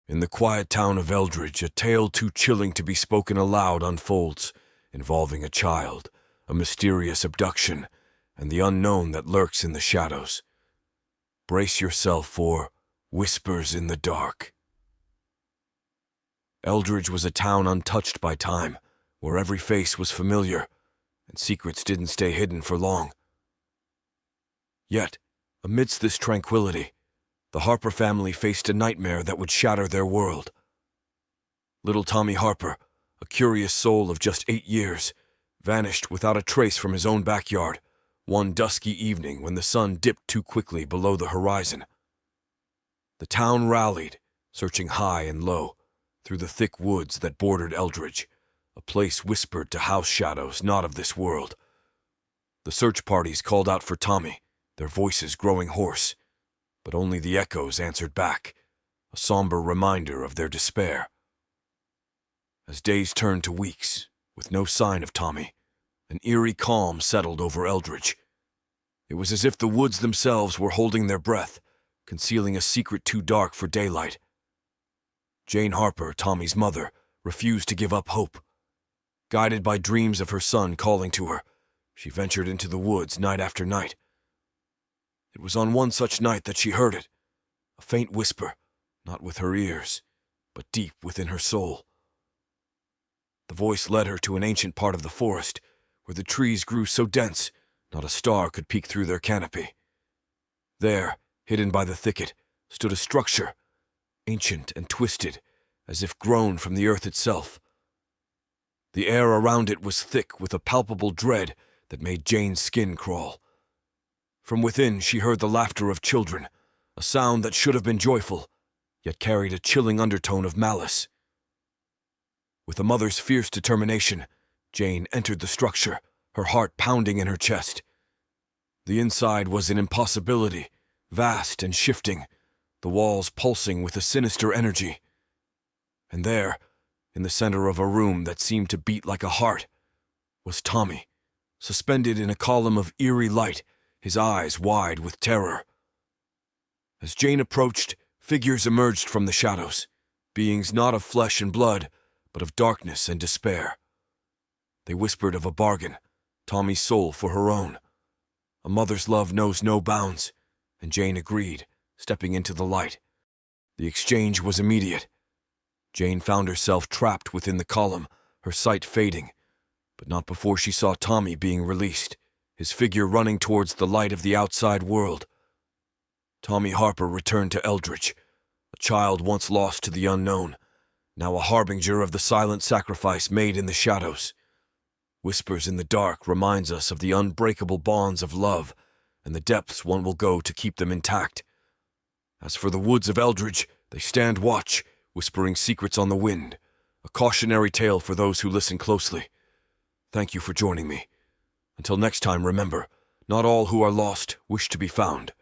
In the quiet town of Eldridge, a tale too chilling to be spoken aloud unfolds, involving a child, a mysterious abduction, and the unknown that lurks in the shadows. Brace yourself for Whispers in the Dark. Eldridge was a town untouched by time, where every face was familiar, and secrets didn't stay hidden for long. Yet, amidst this tranquility, the Harper family faced a nightmare that would shatter their world. Little Tommy Harper, a curious soul of just 8 years, vanished without a trace from his own backyard one dusky evening when the sun dipped too quickly below the horizon. The town rallied, searching high and low, through the thick woods that bordered Eldridge, a place whispered to house shadows not of this world. The search parties called out for Tommy, their voices growing hoarse, but only the echoes answered back, a somber reminder of their despair. As days turned to weeks, with no sign of Tommy, an eerie calm settled over Eldridge. It was as if the woods themselves were holding their breath, concealing a secret too dark for daylight. Jane Harper, Tommy's mother, refused to give up hope. Guided by dreams of her son calling to her, she ventured into the woods night after night. It was on one such night that she heard it, a faint whisper, not with her ears, but deep within her soul. The voice led her to an ancient part of the forest, where the trees grew so dense, not a star could peek through their canopy. There, hidden by the thicket, stood a structure, ancient and twisted, as if grown from the earth itself. The air around it was thick with a palpable dread that made Jane's skin crawl. From within she heard the laughter of children, a sound that should have been joyful, yet carried a chilling undertone of malice. With a mother's fierce determination, Jane entered the structure, her heart pounding in her chest. The inside was an impossibility, vast and shifting, the walls pulsing with a sinister energy. And there, in the center of a room that seemed to beat like a heart, was Tommy, suspended in a column of eerie light, his eyes wide with terror. As Jane approached, figures emerged from the shadows, beings not of flesh and blood, but of darkness and despair. They whispered of a bargain, Tommy's soul for her own. A mother's love knows no bounds, and Jane agreed, stepping into the light. The exchange was immediate. Jane found herself trapped within the column, her sight fading, but not before she saw Tommy being released, his figure running towards the light of the outside world. Tommy Harper returned to Eldridge, a child once lost to the unknown, now a harbinger of the silent sacrifice made in the shadows. Whispers in the Dark reminds us of the unbreakable bonds of love and the depths one will go to keep them intact. As for the woods of Eldridge, they stand watch, whispering secrets on the wind, a cautionary tale for those who listen closely. Thank you for joining me. Until next time, remember, not all who are lost wish to be found.